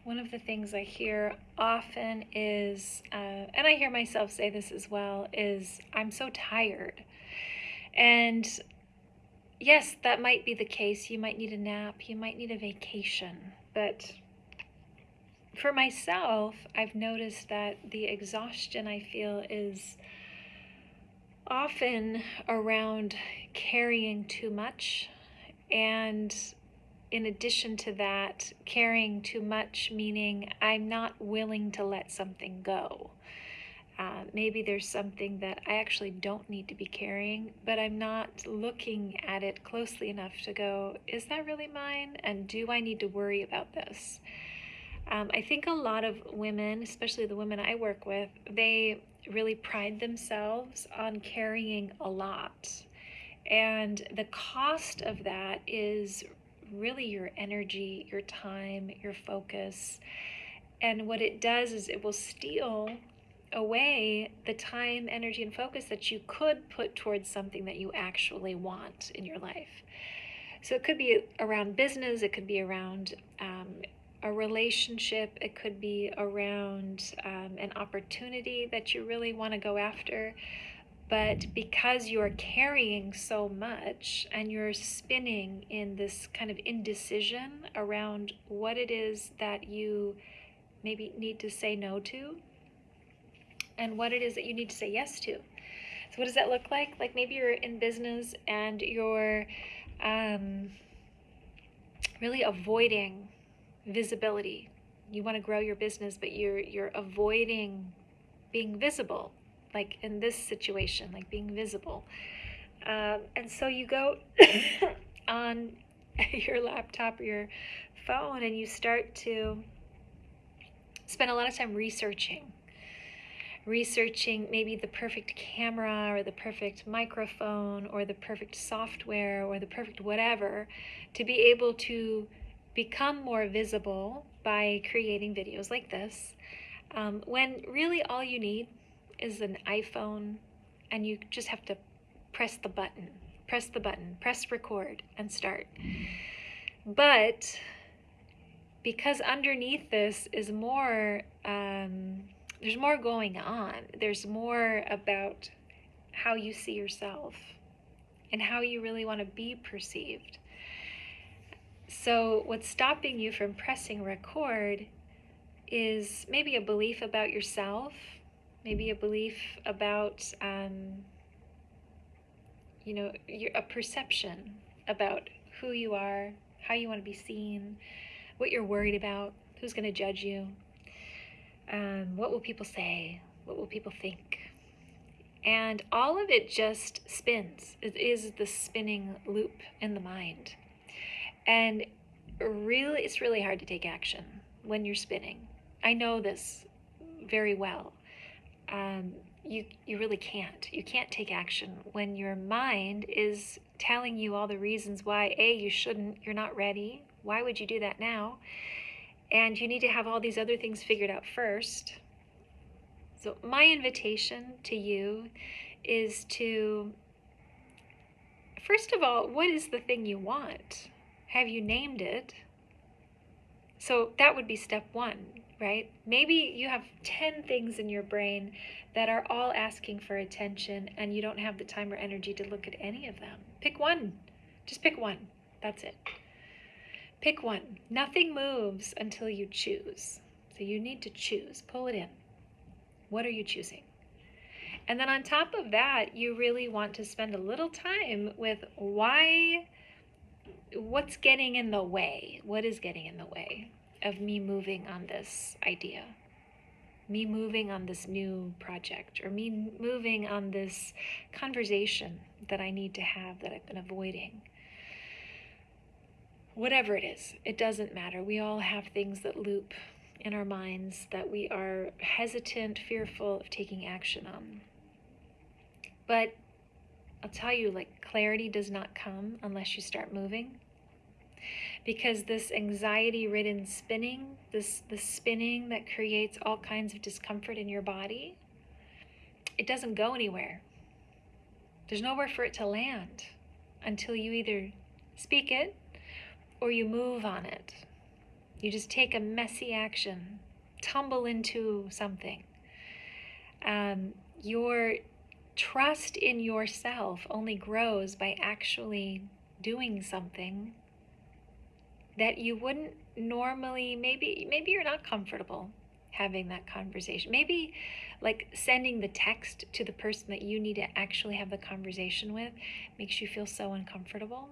one of the things I hear often is, and I hear myself say this as well, is I'm so tired. And yes, that might be the case. You might need a nap, you might need a vacation. But for myself, I've noticed that the exhaustion I feel is often around carrying too much. And in addition to that, carrying too much, meaning I'm not willing to let something go. Maybe there's something that I actually don't need to be carrying, but I'm not looking at it closely enough to go, is that really mine? And do I need to worry about this? I think a lot of women, especially the women I work with, they really pride themselves on carrying a lot. And the cost of that is really your energy, your time, your focus. And what it does is it will steal away the time, energy, and focus that you could put towards something that you actually want in your life. So it could be around business, it could be around a relationship, it could be around an opportunity that you really want to go after. But because you're carrying so much and you're spinning in this kind of indecision around what it is that you maybe need to say no to and what it is that you need to say yes to. So what does that look like? Like maybe you're in business and you're really avoiding visibility. You want to grow your business, but you're avoiding being visible, like in this situation, like being visible. And so you go on your laptop or your phone and you start to spend a lot of time researching maybe the perfect camera or the perfect microphone or the perfect software or the perfect whatever to be able to become more visible by creating videos like this, when really all you need is an iPhone and you just have to press the button, press record and start. But because underneath this is more, there's more going on. There's more about how you see yourself and how you really want to be perceived. So what's stopping you from pressing record is maybe a belief about yourself, maybe a belief about, a perception about who you are, how you want to be seen, what you're worried about, who's going to judge you, what will people say, what will people think. And all of it just spins. It is the spinning loop in the mind. And really, it's really hard to take action when you're spinning. I know this very well. You really can't. You can't take action when your mind is telling you all the reasons why, A, you shouldn't, you're not ready. Why would you do that now? And you need to have all these other things figured out first. So my invitation to you is to, first of all, what is the thing you want? Have you named it? So that would be step one, right? Maybe you have 10 things in your brain that are all asking for attention and you don't have the time or energy to look at any of them. Pick one. Just pick one. That's it. Pick one. Nothing moves until you choose. So you need to choose. Pull it in. What are you choosing? And then on top of that, you really want to spend a little time with what's getting in the way? What is getting in the way of me moving on this idea? Me moving on this new project, or me moving on this conversation that I need to have that I've been avoiding. Whatever it is, it doesn't matter. We all have things that loop in our minds that we are hesitant, fearful of taking action on. But I'll tell you, clarity does not come unless you start moving. Because this anxiety-ridden spinning, the spinning that creates all kinds of discomfort in your body, it doesn't go anywhere. There's nowhere for it to land until you either speak it or you move on it. You just take a messy action, tumble into something. Your trust in yourself only grows by actually doing something that you wouldn't normally. Maybe you're not comfortable having that conversation. Maybe like sending the text to the person that you need to actually have the conversation with makes you feel so uncomfortable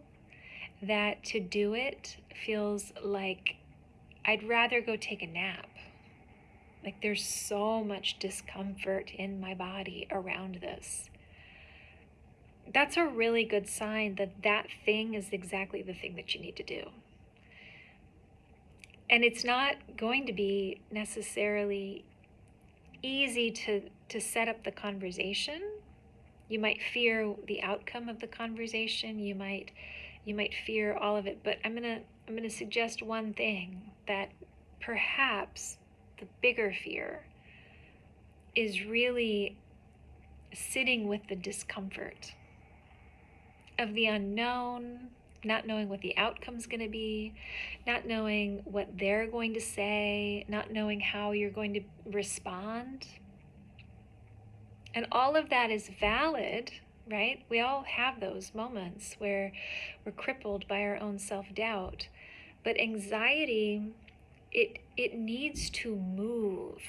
that to do it feels like I'd rather go take a nap. Like there's so much discomfort in my body around this. That's a really good sign that that thing is exactly the thing that you need to do. And it's not going to be necessarily easy to set up the conversation. You might fear the outcome of the conversation. You might fear all of it, but I'm going to suggest one thing, that perhaps the bigger fear is really sitting with the discomfort of the unknown, not knowing what the outcome's going to be, not knowing what they're going to say, not knowing how you're going to respond. And all of that is valid, right? We all have those moments where we're crippled by our own self-doubt. But anxiety, it needs to move.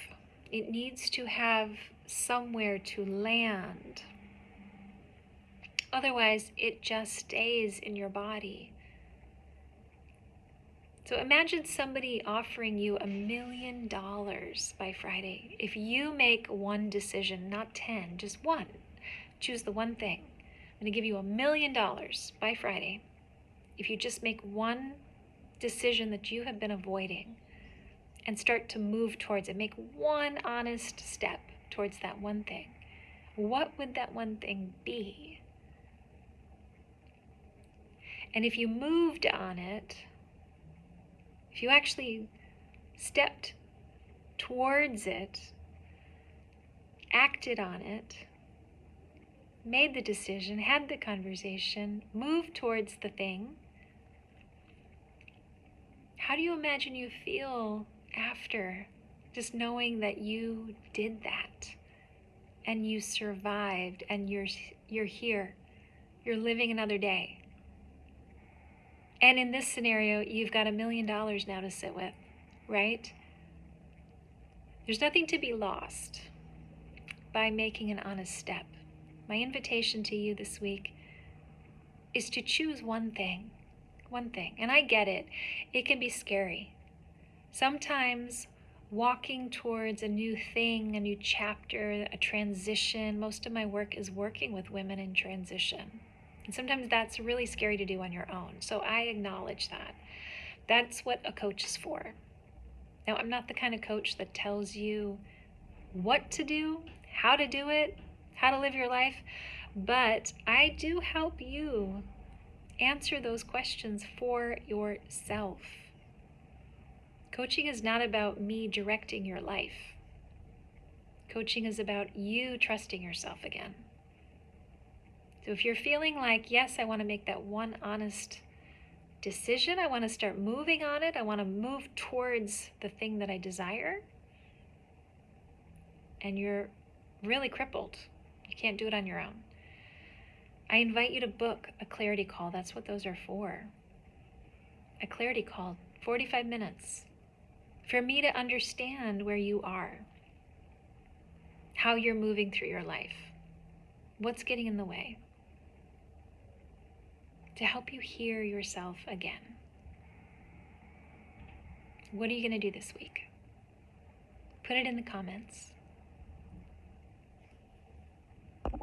It needs to have somewhere to land. Otherwise, it just stays in your body. So imagine somebody offering you $1 million by Friday. If you make one decision, not 10, just one, choose the one thing. I'm going to give you $1 million by Friday. If you just make one decision that you have been avoiding and start to move towards it, make one honest step towards that one thing, what would that one thing be? And if you moved on it, if you actually stepped towards it, acted on it, made the decision, had the conversation, moved towards the thing, how do you imagine you feel after just knowing that you did that and you survived and you're here, you're living another day? And in this scenario, you've got $1 million now to sit with, right? There's nothing to be lost by making an honest step. My invitation to you this week is to choose one thing. One thing. And I get it. It can be scary. Sometimes walking towards a new thing, a new chapter, a transition, most of my work is working with women in transition. And sometimes that's really scary to do on your own. So I acknowledge that. That's what a coach is for. Now, I'm not the kind of coach that tells you what to do, how to do it, how to live your life, but I do help you answer those questions for yourself. Coaching is not about me directing your life. Coaching is about you trusting yourself again. So if you're feeling like, yes, I want to make that one honest decision, I want to start moving on it, I want to move towards the thing that I desire, and you're really crippled, you can't do it on your own, I invite you to book a clarity call. That's what those are for. A clarity call, 45 minutes, for me to understand where you are, how you're moving through your life, what's getting in the way, to help you hear yourself again. What are you going to do this week? Put it in the comments.